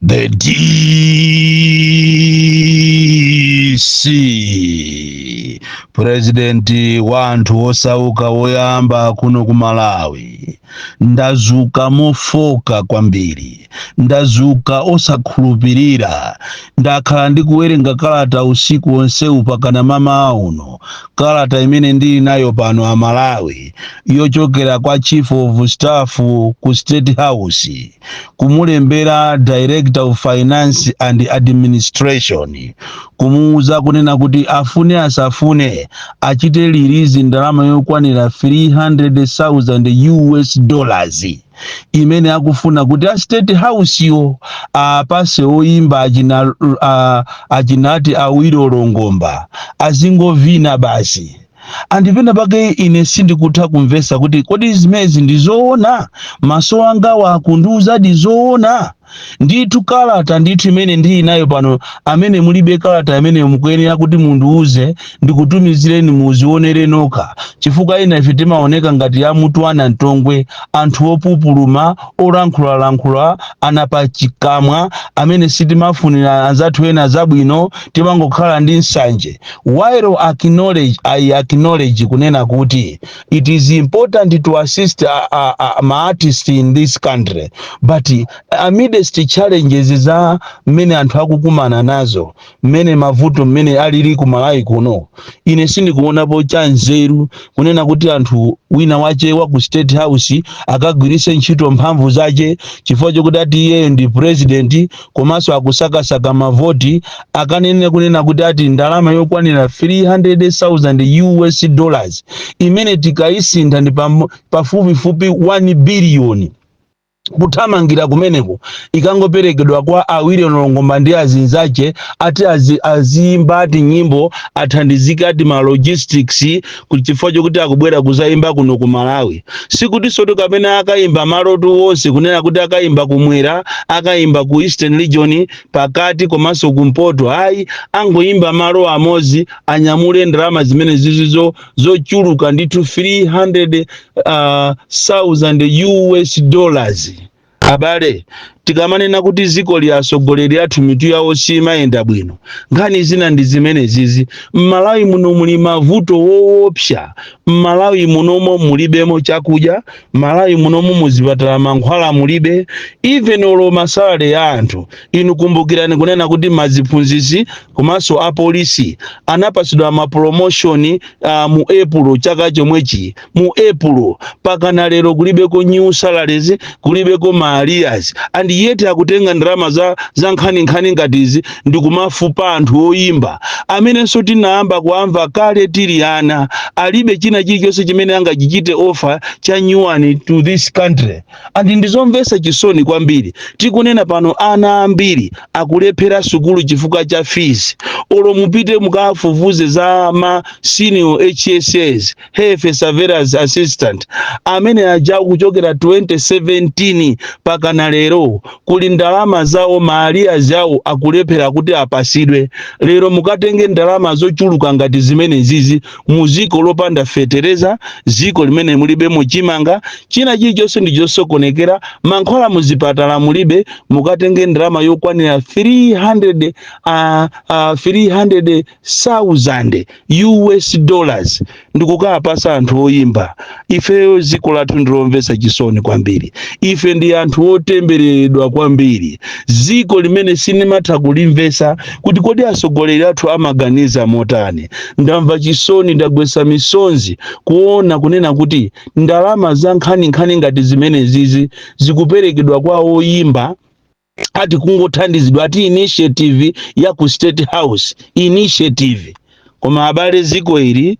The DC Presidenti wanthu osauka woyamba kuno ku Malawi. Ndazuka mofoka kwambiri, ndazuka osakhulupirira, ndakhala ndikuwerenga kalata usiku wonsewu pakana mama uno, kalata imene ndili nayo pano a Malawi yochokera kwa Chief of Staff ku State House kumulembera Director of Finance and Administration kumuuza kunena kuti afune asafune achite release ndalama yokwanira 300,000 US dollars imene akufuna kuti a State House yo apase oyimba achinati Awilo Longomba azingovina basi. Andipenda pake ine sindikutha kumvesa kuti kodi zimezi ndizoona, maso anga wakunduza ndizoona. Ndithu kalata ndithu imene ndili nayo pano, amene mulibe kalata amene mukuyenera kuti mundiuze ndikutumizireni muzionere nokha, chifukwa ina ife timaoneka ngati ya mutu ana ntongwe, anthu opupuluma olankhula anapachikamwa amene sitimafunira anzathu ena zabwino, timangokhala ndi nsanje. While I acknowledge kunena kuti it is important to assist ma artists in this country, but amidst challenges za mmene anthu akukumana nazo, mmene mavuto mmene alili ku Malawi kuno, ine sindikuonapo cha nzeru kunena kuti anthu wina wache wa ku State House akagwirise ntchito mphamvu zache chifukwa chokuti ati iye ndi president komanso akusakasaka mavoti, akanene kunena kuti ati ndalama yokwanira 300,000 US dollars imene tikayisintha ndi pafupifupi 1 billion kuthamangira kumeneko ikangoperekedwa kwa Awilo Longomba ndi azinzache ati azimba ati nyimbo athandizika ati ma logistics kuchifukwa chokuti akubwera kuzayimba kuno ku Malawi. Sikuti soto kapena akayimba maloto wonse kunena kuti akayimba kumwera, akayimba ku Eastern Region pakati komanso kumpoto, ayi angoyimba malo amozi anyamule ndalama zimene zizizo zochuluka ndithu 300,000 US dollars. Abale, tikamanena kuti ziko lyasogoleri athu mitu yawo simayenda bwino, nkhani zina ndi zimene zizi. M'Malawi muno muli mavuto woopsa, m'Malawi munomo mulibemo chakudya, m'Malawi munomo muzipatala mankhwala mulibe, even olo masalale ya anthu. Inu kumbukirani kunena kuti maziphunzisi komanso apolisi anapasidwa ma promotion mu April chaka chomwechi, mu April pakana lero kulibeko new salaries, kulibeko ma arrears, and yet akutenga ndalama za nkhani ngatizi ndi kumafupa anthu oyimba amene so tinayamba kuamva kale tili ana, alibe china chilichonse chimene angachichite offer cha nyuwani to this country. And ndizomvesa chisoni kwambiri tikunena pano ana ambiri akulephera sukulu chifukwa cha fees. Olo mupite mukafufuze za ma senior HSS, Health Surveillance Assistant, amene aja kuchokera 2017 pakana lero kuli ndalama zawo maalia zawo akulephera kuti apasidwe. Lero mukatenge ndalama zochuluka ngati zimene zizi muziko lopanda fetereza, ziko limene mulibe muchimanga, china chilichonse ndichosokonekera, mankhwala muzipatala mulibe, mukatenge ndalama yokwanira 300,000 US dollars ndikukapasa anthu oyimba. Ifeyo ziko lathu ndilomvesa chisoni kwambiri, ife ndi anthu otembereredwa kwambiri, ziko limene sinimatha kulimvesa kuti kodi asogoleri athu amaganiza motani. Ndamva chisoni, ndagwesa misonzi kuona kunena kuti ndalama za nkhani ngati zimene zizi zikuperekedwa kwa oyimba ati kungothandizidwa ati initiative ya ku State House initiative. Koma abale ziko ili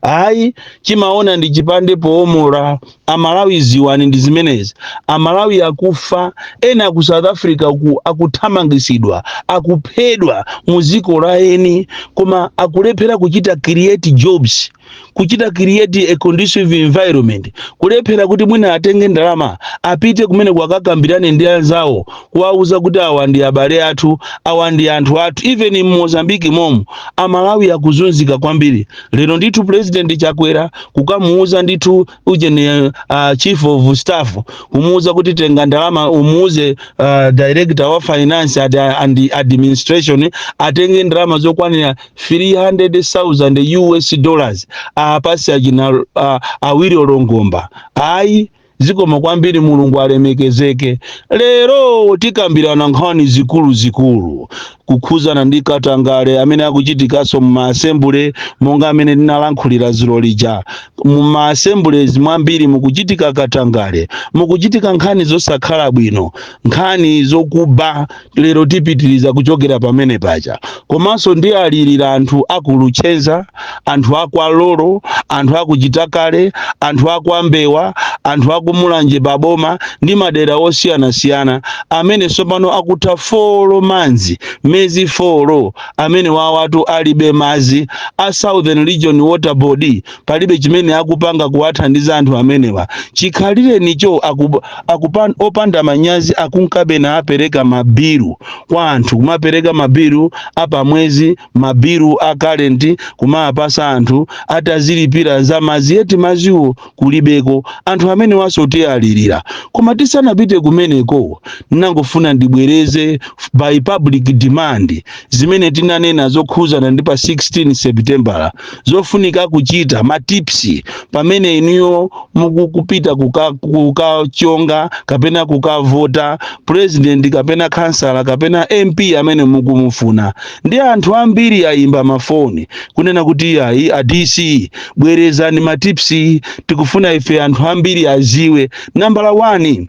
ayi chimaona ndi chipande poomora. Amalawi ziwani ndi zimenezi, Amalawi akufa, ena ku South Africa akuthamangisidwa, akuphedwa muziko la eni, koma akulephera kuchita create jobs, kuchita create a conducive environment, kulephera kuti mwina atenge ndalama apite kumene kwakakambirane ndi anzawo kuwauza kuti awa ndi abale athu, awa ndi anthu athu. Even in Mozambique momo Amalawi akuzunzika kwambiri. Lero ndithu president Chakwera kukamuuza ndithu ujene chief of staff kumuuza kuti tenga ndalama umuuze director wa finance and administration atenge ndalama zokwanira 300,000 US dollars apasi ajina awiri olongomba ayi zikoma kwambiri mulungu alemekezeke. Lero tikambirana nkhani zikulu kukhuzana ndi Katangale amene akuchitikaso mu assembly monga amene ndinalankhulira zilo lija. Mu assemblies mwambiri mukuchitika Katangale mukuchitika nkhani zosakhala bwino, nkhani zokuba. Lero tipitiriza kuchokera pamene paja komanso ndi alirira anthu akuluchenza, anthu akwalolo, anthu akuchitakale, anthu akwambewa, anthu akumulanje baboma ndi madera osiyanasiyana amene sopano akutha 4 manzi mezi 4 amene wawatu alibe mazi a Southern Region Water Board palibe chimene akupanga kuwathandiza anthu amenewa. Chikhalire nicho opanda manyazi akunkabena apereka mabiru kwa anthu, kumapereka mabiru apa mwezi, mabiru a current kumapasa anthu atazilipira za mazi eti maziwo kulibeko anthu amene wasoti alirira. Koma tisanapite kumeneko nangofuna ndibwereze by public demand zimene tinanena zokhuzana ndi pa 16 September zofunika kuchita matipsi pamene inuyo mukupita kukachonga kapena kukavota president kapena kansala kapena MP amene mukumufuna. Ndi anthu ambiri ayimba mafoni kunena kuti ayi a DC bwerezani matipsi tikufuna ife anthu ambiri aziwe. Number 1,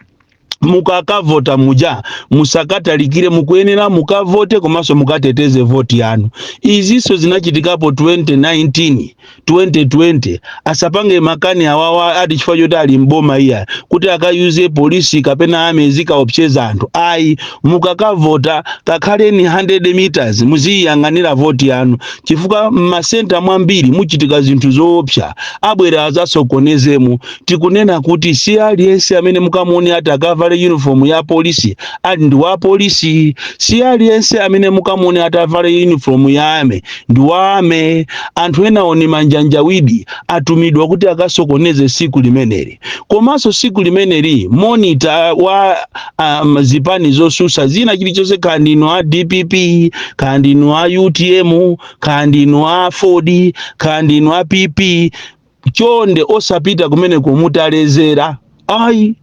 mukakavota muja musakatalikire, mukuyenera mukavote komanso mukateteze voti yanu. Iziso zinachitikapo 2019 2020 asapange makani awawa ati chifukwa choti ali mboma iya kuti akayuze polisi kapena amezi kaopseza anthu. Ayi, mukakavota kakhaleni 100 meters muziyang'anira voti yanu chifukwa m'masenta mwambiri muchitika zinthu zoopsa abwera azasokonezemu. Tikunena kuti si aliyense amene mukamuone ati akavale uniform ya polisi ali ndi wa polisi, si aliyense amene mukamuone ati avale uniform ya ame ndi wa ame. Anthu ena oni manjanjawidi atumidwa kuti akasokoneze siku limeneli. Komanso siku limeneli monitor wa zipani zosusa zina chilichonse kandino a DPP, kandino a UTM, kandino a Ford, kandino a PP chonde osapita kumene kumutalezera. Ayi,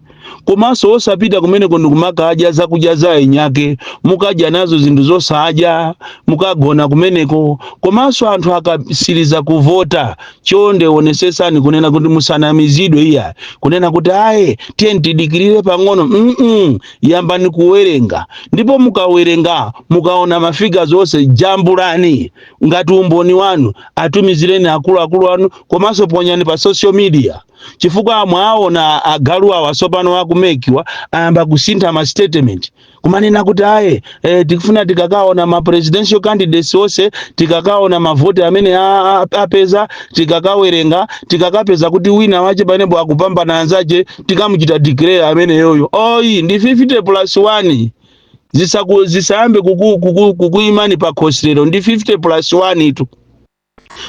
komanso osapita kumene kondo kumakaja zakudya za enyake mukaja nazo zinthu zosaja mukagona kumeneko. Komanso anthu akasiriza kuvota chonde onesesani kunena kuti musanamizidwe iya kunena kuti aye tiye tidikirire pang'ono. Yambani kuwerenga, ndipo mukawerenga mukaona mafiga zonse jambulani ngati umboni wanu atumizireni akuluakulu anu komanso ponyani pa social media chifukwa mwaona agalu awasopano akumekiwa ayamba kusintha ma statement kumanena kuti aye tikufuna tikakaona ma presidential candidates ose tikakaona mavoti amene apeza tikakawerenga tikakapeza kuti wina wache panepo akupambana anzache tikamuchita declare amene yoyo. Oyi ndi 50+1 zisayambe kukuimani pa khosero ndi 50+1 itu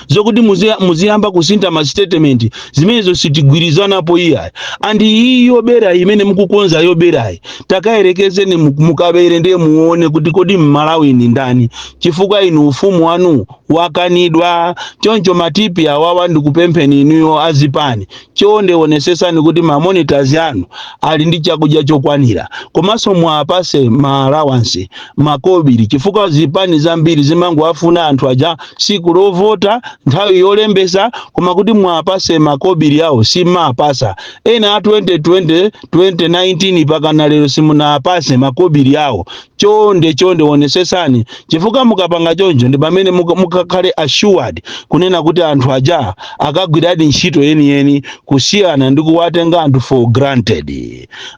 zokuti muziyamba kusintha ma statement zimenezo sitigwirizana po iya. Andi iyo bera imene mukukonza yo berayi takayerekezeni mukabere ndiye muone kuti kodi Malawi ni ndani chifukwa inu ufumu wanu wakanidwa. Choncho matipi awawa ndikupempheni inuyo azipani chonde onesesani kuti ma monitors yanu ali ndi chakudya chokwanira komanso mwapase ma allowance makobiri chifukwa zipani zambiri zimango afuna anthu aja siku lovota nthawi yolembesa koma kuti mwapase makobiri yawo simapasa. Ena a 2020 2019 pakana lero simunapase makobiri yawo. Chonde onesesani chifukwa mukapanga chonjo ndi pamene mukakhale assured kunena kuti anthu aja akagwiradi ntchito yeni kusiyana ndi kuwatenga anthu for granted.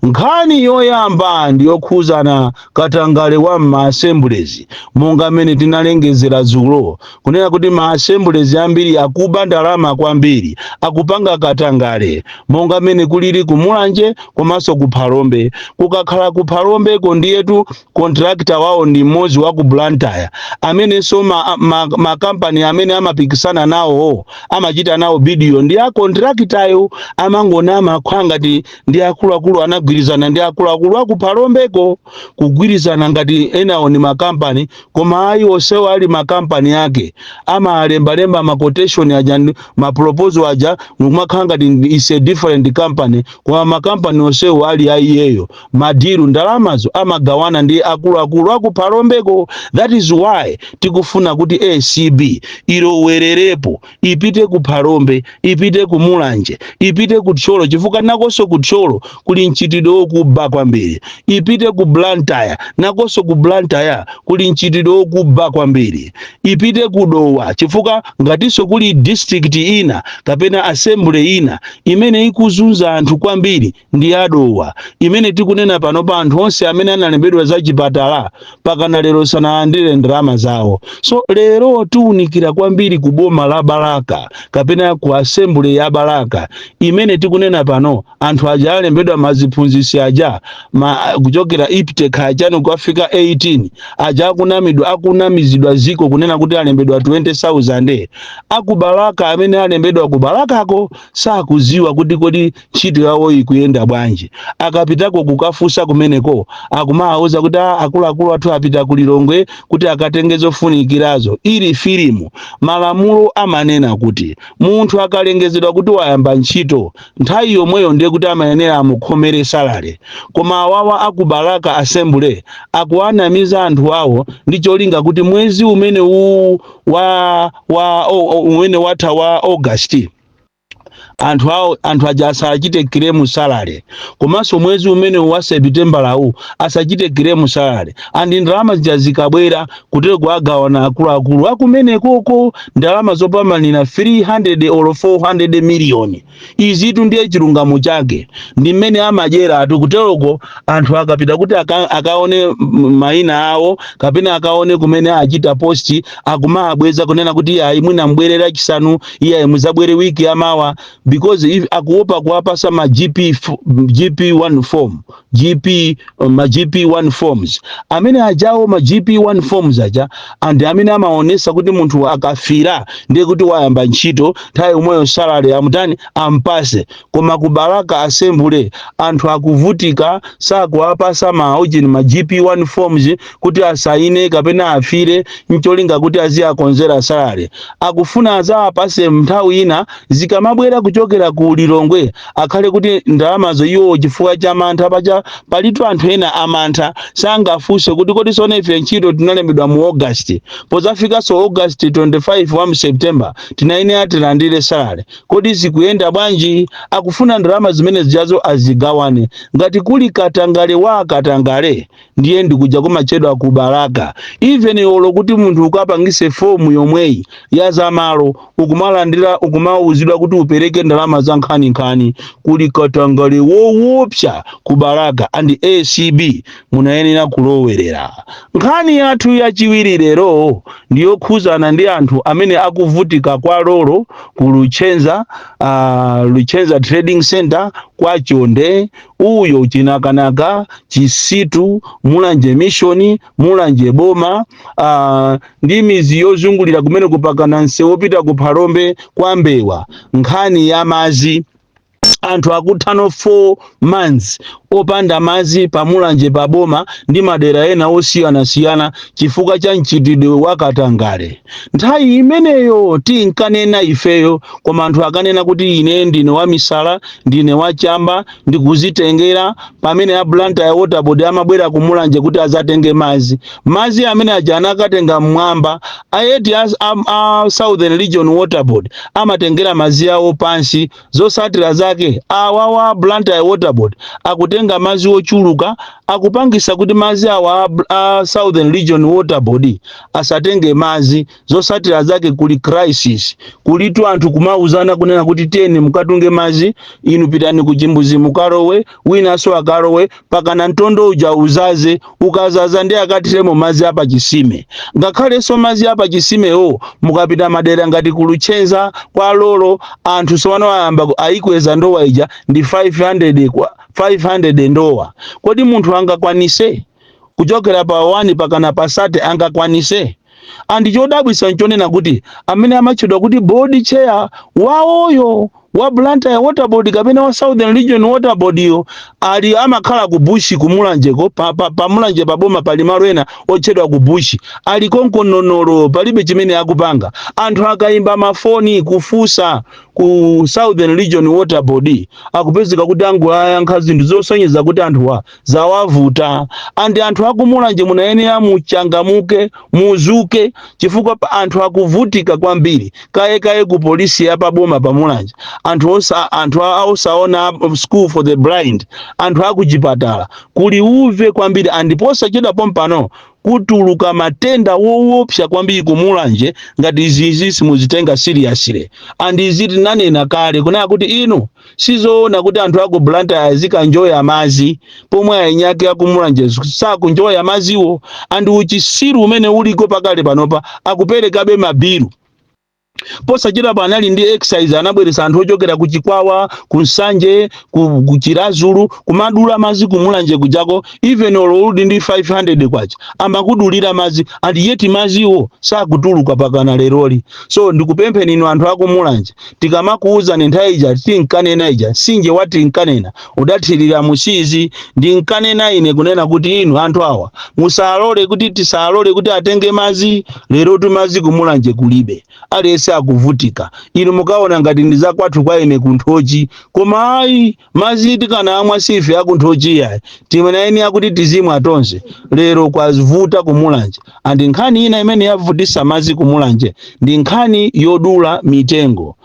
Nkhani yoyamba ndiyokhuzana Katangale wa ma assemblies monga amene tinalengezera dzulo kunena kuti ma assemblies assemblies ambiri akuba ndalama kwambiri, akupanga katangale monga mene kulili kumulanje komanso kuphalombe. Kukakhala kuphalombeko ndiyetu contractor wawo ndi mmodzi wa ku Blantyre amenenso makampani amene amapikisana nawo amachita nawo bidiyo ndi a contractor amangonama akhwa ngati ndi akuluakulu anagwirizana ndi akuluakulu akuphalombeko kugwirizana ngati enawo ni makampani, koma ayi onsewo ali makampani ake amalembalemba ma quotation aja ma proposal aja nkumakhala ngati is a different company, koma makampani onsewo ali ayiyeyo madiru ndalamazo amagawana ndi akuluakulu akuphalombeko. That is why tikufuna kuti ACB ilowererepo ipite kuphalombe, ipite kumulanje, ipite kutcholo chifukwa nakonso kutcholo kuli mchitidwe wokuba kwambiri, ipite ku Blantyre nakonso ku Blantyre kuli mchitidwe wokuba kwambiri, ipite kudowa chifukwa ngatinso kuli district ina kapena assembly ina imene ikuzunza anthu kwambiri ndi adowa, imene tikunena pano pa anthu onse amene analembedwa za chipatala pakana lero sanalandire ndalama zawo. So lero tiunikira kwambiri ku boma la Balaka kapena ku assembly ya Balaka imene tikunena pano anthu aja alembedwa maziphunzisi aja kuchokera IPTEC aja kufika 18 aja akunamizidwa ziko kunena kuti alembedwa 20,000 akubalaka amene alembedwa kubalakako sakuziwa kuti kodi ntchito yawo ikuyenda bwanji. Akapitako kukafusa kumeneko akumawuza kuti akuluakulu athu apita kulilongwe kuti akatenge zofunikirazo. Ili filimu malamulo amanena kuti munthu akalengezedwa kuti wayamba ntchito nthawi yomweyo ndiye kuti amayenera amukhomere salary, koma awawa akubalaka assembly akuanamiza anthu awo ndi cholinga kuti mwezi umene umene watha wa August anthu aja asachite kiremu salary, komanso mwezi umene wa September lawu asachite kiremu salary, andi ndalama zikabwera kutero kuagawana akuluakulu akumene koko ndalama zopamanira 300 or 400 million. Izitu ndiye chilungamo chake ndi mmene amajera atu kuteroko anthu akapita kuti akaone maina awo kapena akaone kumene achita posti akumabweza kunena kuti ayi mwina mbwerera chisanu iye muzabwere wiki yamawa, because if akuopa kuwapasa ma GP1 form ma GP1 forms amene ajawo ma GP1 forms aja andi amene amaonesa kuti munthu akafira ndiye kuti wayamba ntchito nthawi umweyo salary amutani ampase. Koma kubalaka assembly anthu akuvutika sakuwapasa ma GP1 forms kuti asaine kapena afire ncholinga kuti aziakonzera salary, akufuna azawapase nthawi ina zikamabwera kuchokera ku Lilongwe akhale kuti ndalamazo iwo chifukwa cha mantha paja palitu anthu ena amantha sangafuse kuti kodi sona ife ntchito tinalembedwa mu August pozafika so August 25 wa September tinaine atilandire salary, kodi zikuyenda bwanji? Akufuna ndalama zimene zijazo azigawane. Ngati kuli katangale wa katangale ndiye ndikuja kumachedwa kubalaka, even olo kuti munthu ukapangise fomu yomweyi ya zamalo ukumalandira ukumauzidwa kuti upereke ndalama za nkhani kuli katangale woopsa kubalaka, andi ACB munayenera kulowerera. Nkhani yathu yachiwiri lero ndiyo khuzana ndi anthu amene akuvutika kwa loro ku Luchenza Trading Center kwa Chonde, uyo Chinakanaka, Chisitu, Mulanje Mission, Mulanje Boma, ndi mizi yozungulira kumene kupakana nsewu opita ku Phalombe kwa Mbewa. Nkhani ya mazi anthu akuthano 4 months opanda mazi pamulanje paboma ndi madera ena osiyana chifukwa cha mchitidwe wa katangale. Nthawi imeneyo tinkanena ifeyo, koma anthu akanena kuti ine ndine wa misala, ndine wa chamba, ndikuzitengera pamene a Blantyre Water Board amabwera kumulanje kuti azatenge mazi amene aja anakatenga mmwamba. Ayeti Southern Region Water Board amatengera mazi awo pansi, zosatira zake awawa Blantyre Water Board akutenga kutenga mazi ochuluka akupangisa kuti mazi awa a Southern Region Water Board asatenge mazi. Zosatira zake kuli crisis, kulitu anthu kumauzana kunena kuti teni mukatunge mazi, inu pitani kuchimbuzi mukarowe, winaso akarowe, pakana mtondo uja uzaze, ukazaza ndi akatiremo mazi apa chisime. Ngakhale so mazi apa chisime mukapita madera ngati Kuluchenza kwa Lolo, anthu sowano ayamba aikweza ndowa ija ndi 500 ndowa. Kodi munthu angakwanise kuchokera pa 1 pakana pa 30 angakwanise? Andi chodabwisa nchonena kuti amene amachedwa kuti board chair waoyo wa Blantyre Water Board kapena wa Southern Region Water Board yo ali amakhala ku bushi kumulanjeko pa mulanje paboma pali malo ena otchedwa ku bushi, ali konkononolo palibe chimene akupanga. Anthu akaimba mafoni kufusa ku Southern Region Water Board akupezeka kuti angu ayankha zinthu zosonyeza kuti anthu zawavuta. Andi anthu akumulanje munayenera muchangamuke muzuke chifukwa anthu akuvutika kwambiri. Kaye ku polisi ya paboma pamulanje, anthu osaona school for the blind, anthu akuchipatala kuli uve kwambiri. Andiposa cheda pompano kutuluka matenda woopsa kwambiri kumulanje ngati izi simuzitenga seriously. Andi izi tinanena kale kunena kuti inu sizoona kuti anthu aku Blantyre azikanjoya mazi pomwe ainyake akumulanje sakunjoya maziwo. Andi uchisiru umene uliko pakale panopa akuperekabe mabiru. Posa chida panali ndi excise anabweresa anthu ochokera kuchikwawa, kunsanje, kuchirazulu, kumadula mazi kumulanje kujako, even oludi ndi 500 kwacha amakudulira mazi, andi yeti maziwo sakutuluka pakana leroli. So ndikupemphe nino anthu akumulanje, tikamakuuza nenthaija tinkanena ija sinje wati nkanena udathirira musizi ndi nkanena ine kunena kuti inu anthu awa musalole kuti tisalole kuti atenge mazi. Lero tu mazi kumulanje kulibe, alese akuvutika. Inu mukaona ngati ndiza kwathu kwa ine kunthochi, koma ayi mazi tikana amwa sife akunthochi yayi timenaeni akuti tizimwa atonse. Lero kwavuta kumulanje. Andi nkhani ina imene yavutisa mazi kumulanje ndi nkhani yodula mitengo,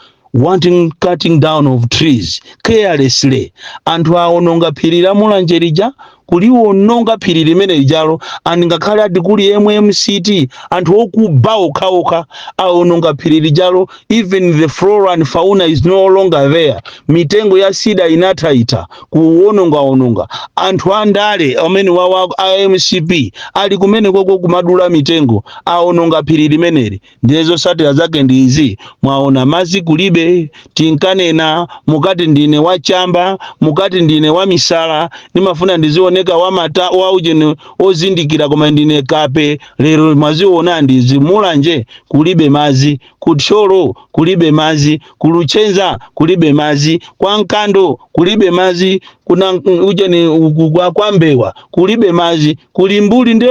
cutting down of trees carelessly. Anthu aononga phiri la mulanje lija, kuliwononga phiri limene lijalo. Andi ngakhale ati kuli MCT anthu okuba okhaokha aononga phiri lijalo. Even the flora and fauna is no longer there. Mitengo ya sida inataita kuononga. Anthu andale amene wa MCP ali kumene koko kumadula mitengo aononga phiri limeneli. Ndizo satira zake ndi izi. Mwaona mazi kulibe, tinkanena mukati ndine wachamba, mukati ndine wa misala, nimafuna ndizioneka wamata waujeni ozindikira koma ndine kape. Lero maziona ndizi mulanje kulibe mazi, kutsholo kulibe mazi, Kuluchenza kulibe mazi, kwa Nkando kulibe mazi, kuna ujeni kwa Mbewa kulibe mazi, kulimbuli nde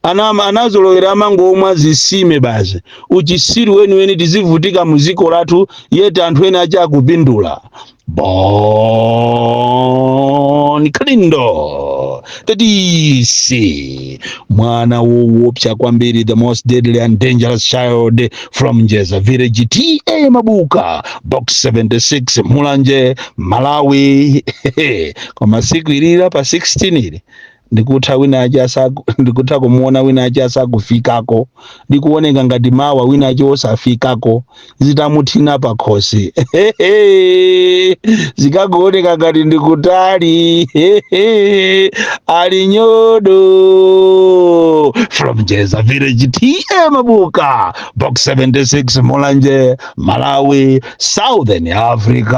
anazolowera amango omwe zisime bazi. Uchisiru weni tizivutika muziko latu yete anthu ena acha akupindula. Boni Kalindo tadisi mwana woopsa kwambiri, the most deadly and dangerous child from Njeza village, TA Mabuka, box 76, Mulanje, Malawi. Koma siku ilira pa 16 ili ndikutha wina aja ndikutha kumuona wina aja asakufikako, ndikuoneka ngati mawa wina aja osafikako, zitamuthina pa khosi. Zikakuoneka ngati ndikutali. Ali nyodo from Njeza village, TA Mabuka, box 76, Mulanje, Malawi, Southern Africa.